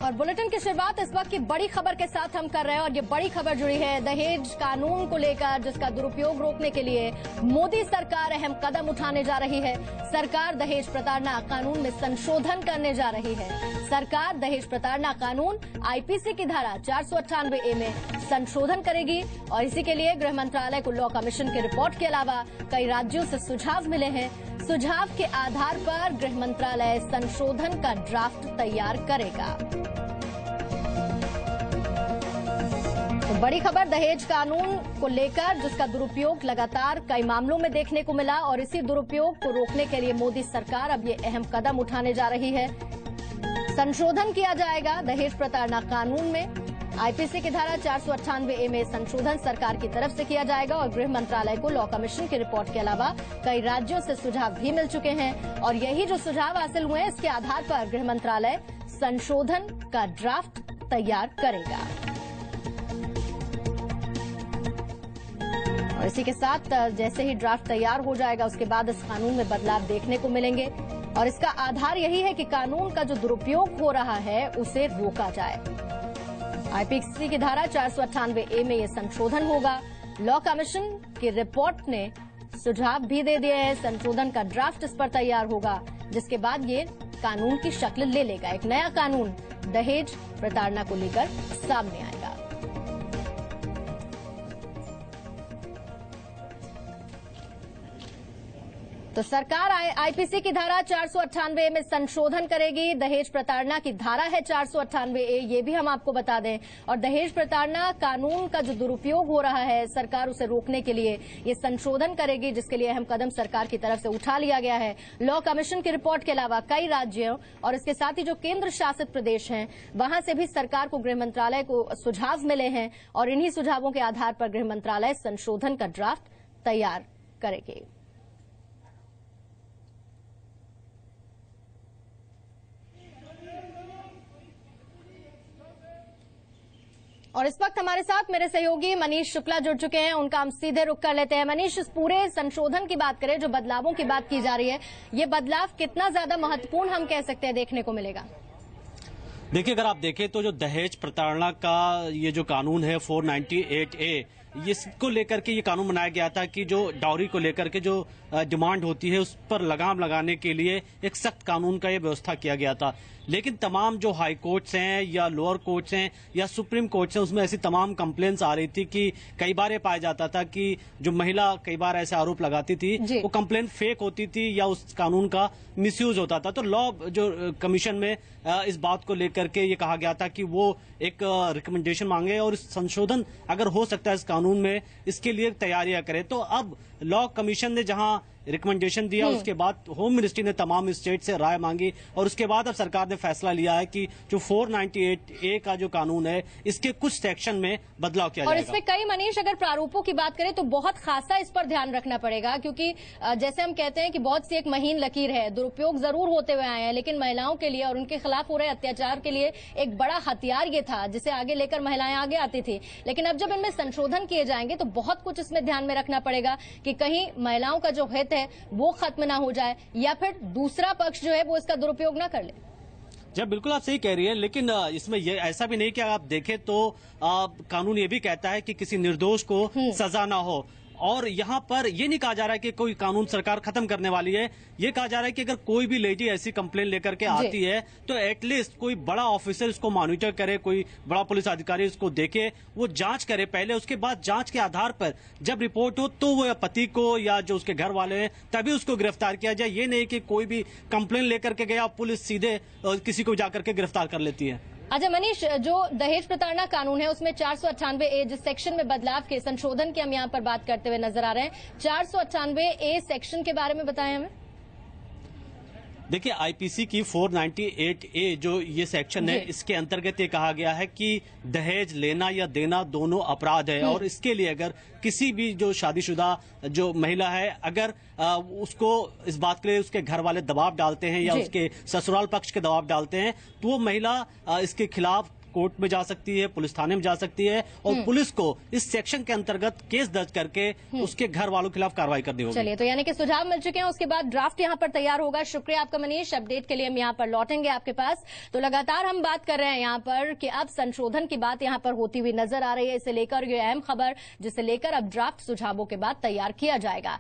और बुलेटिन की शुरुआत इस वक्त की बड़ी खबर के साथ हम कर रहे हैं और ये बड़ी खबर जुड़ी है दहेज कानून को लेकर, जिसका दुरुपयोग रोकने के लिए मोदी सरकार अहम कदम उठाने जा रही है। सरकार दहेज प्रताड़ना कानून में संशोधन करने जा रही है। सरकार दहेज प्रताड़ना कानून आईपीसी की धारा 498A में संशोधन करेगी और इसी के लिए गृह मंत्रालय को लॉ कमीशन की रिपोर्ट के अलावा कई राज्यों से सुझाव मिले हैं। सुझाव के आधार पर गृह मंत्रालय संशोधन का ड्राफ्ट तैयार करेगा। तो बड़ी खबर दहेज कानून को लेकर, जिसका दुरुपयोग लगातार कई मामलों में देखने को मिला और इसी दुरुपयोग को रोकने के लिए मोदी सरकार अब ये अहम कदम उठाने जा रही है। संशोधन किया जाएगा दहेज प्रताड़ना कानून में। आईपीसी की धारा 498A में संशोधन सरकार की तरफ से किया जाएगा और गृह मंत्रालय को लॉ कमीशन की रिपोर्ट के अलावा कई राज्यों से सुझाव भी मिल चुके हैं और यही जो सुझाव हासिल हुए हैं, इसके आधार पर गृह मंत्रालय संशोधन का ड्राफ्ट तैयार करेगा। और इसी के साथ जैसे ही ड्राफ्ट तैयार हो जाएगा, उसके बाद इस कानून में बदलाव देखने को मिलेंगे और इसका आधार यही है कि कानून का जो दुरुपयोग हो रहा है उसे रोका जाए। आईपीसी की धारा 498A में ये संशोधन होगा। लॉ कमीशन की रिपोर्ट ने सुझाव भी दे दिए हैं। संशोधन का ड्राफ्ट इस पर तैयार होगा, जिसके बाद ये कानून की शक्ल ले लेगा। एक नया कानून दहेज प्रताड़ना को लेकर सामने आएगा। तो सरकार आईपीसी की धारा 498A में संशोधन करेगी। दहेज प्रताड़ना की धारा है 498A, ये भी हम आपको बता दें। और दहेज प्रताड़ना कानून का जो दुरुपयोग हो रहा है, सरकार उसे रोकने के लिए ये संशोधन करेगी, जिसके लिए अहम कदम सरकार की तरफ से उठा लिया गया है। लॉ कमीशन की रिपोर्ट के अलावा कई राज्यों और इसके साथ ही जो केंद्र शासित प्रदेश हैं, वहां से भी सरकार को गृह मंत्रालय को सुझाव मिले हैं और इन्हीं सुझावों के आधार पर गृह मंत्रालय संशोधन का ड्राफ्ट तैयार करेगी। और इस वक्त हमारे साथ मेरे सहयोगी मनीष शुक्ला जुड़ चुके हैं, उनका हम सीधे रुख कर लेते हैं। मनीष, इस पूरे संशोधन की बात करें, जो बदलावों की बात की जा रही है, ये बदलाव कितना ज्यादा महत्वपूर्ण हम कह सकते हैं देखने को मिलेगा? देखिए, अगर आप देखें तो जो दहेज प्रताड़ना का ये जो कानून है 498A, इसको लेकर के ये कानून बनाया गया था कि जो डाउरी को लेकर के जो डिमांड होती है उस पर लगाम लगाने के लिए एक सख्त कानून का ये व्यवस्था किया गया था। लेकिन तमाम जो हाई कोर्ट्स हैं या लोअर कोर्ट्स हैं या सुप्रीम कोर्ट्स हैं, उसमें ऐसी तमाम कंप्लेंट्स आ रही थी कि कई बार ये पाया जाता था कि जो महिला कई बार ऐसे आरोप लगाती थी, वो कंप्लेंट फेक होती थी या उस कानून का मिसयूज होता था। तो लॉ जो कमीशन में इस बात को लेकर के ये कहा गया था कि वो एक रिकमेंडेशन मांगे और संशोधन अगर हो सकता है इस कानून में, इसके लिए तैयारियां करें। तो अब लॉ कमीशन ने जहां रिकमेंडेशन दिया, उसके बाद होम मिनिस्ट्री ने तमाम स्टेट से राय मांगी और उसके बाद अब सरकार ने फैसला लिया है कि जो 498A का जो कानून है, इसके कुछ सेक्शन में बदलाव किया जाएगा। और इसमें कई, मनीष, अगर प्रारूपों की बात करें तो बहुत खासा इस पर ध्यान रखना पड़ेगा, क्योंकि जैसे हम कहते हैं कि बहुत सी एक महीन लकीर है। दुरुपयोग जरूर होते हुए आए हैं, लेकिन महिलाओं के लिए और उनके खिलाफ हो रहे अत्याचार के लिए एक बड़ा हथियार ये था, जिसे आगे लेकर महिलाएं आगे आती थी। लेकिन अब जब इनमें संशोधन किए जाएंगे तो बहुत कुछ इसमें ध्यान में रखना पड़ेगा कि कहीं महिलाओं का जो हित है वो खत्म ना हो जाए या फिर दूसरा पक्ष जो है वो इसका दुरुपयोग ना कर ले। जब बिल्कुल आप सही कह रही हैं, लेकिन इसमें ये ऐसा भी नहीं कि आप देखें तो कानून ये भी कहता है कि किसी निर्दोष को सजा ना हो। और यहाँ पर ये नहीं कहा जा रहा है कि कोई कानून सरकार खत्म करने वाली है। ये कहा जा रहा है कि अगर कोई भी लेडी ऐसी कंप्लेन लेकर के आती है तो एटलीस्ट कोई बड़ा ऑफिसर इसको मॉनिटर करे, कोई बड़ा पुलिस अधिकारी इसको देखे, वो जांच करे पहले। उसके बाद जांच के आधार पर जब रिपोर्ट हो तो वो पति को या जो उसके घर वाले हैं तभी उसको गिरफ्तार किया जाए। ये नहीं कि कोई भी कंप्लेन लेकर के गया, पुलिस सीधे किसी को जाकर के गिरफ्तार कर लेती है। अच्छा मनीष, जो दहेज प्रताड़ना कानून है उसमें 498A जिस सेक्शन में बदलाव के संशोधन की हम यहाँ पर बात करते हुए नजर आ रहे हैं, 498A सेक्शन के बारे में बताएं हमें। देखिए, आईपीसी की 498A जो ये सेक्शन है, इसके अंतर्गत ये कहा गया है कि दहेज लेना या देना दोनों अपराध है और इसके लिए अगर किसी भी जो शादीशुदा जो महिला है, अगर उसको इस बात के लिए उसके घर वाले दबाव डालते हैं या उसके ससुराल पक्ष के दबाव डालते हैं, तो वो महिला इसके खिलाफ कोर्ट में जा सकती है, पुलिस थाने में जा सकती है और पुलिस को इस सेक्शन के अंतर्गत केस दर्ज करके उसके घर वालों के खिलाफ कार्रवाई करनी होगी। चलिए, तो यानी कि सुझाव मिल चुके हैं, उसके बाद ड्राफ्ट यहाँ पर तैयार होगा। शुक्रिया आपका मनीष, अपडेट के लिए हम यहाँ पर लौटेंगे आपके पास। तो लगातार हम बात कर रहे हैं यहाँ पर कि अब संशोधन की बात यहाँ पर होती हुई नजर आ रही है। इसे लेकर ये अहम खबर जिसे लेकर अब ड्राफ्ट सुझावों के बाद तैयार किया जाएगा।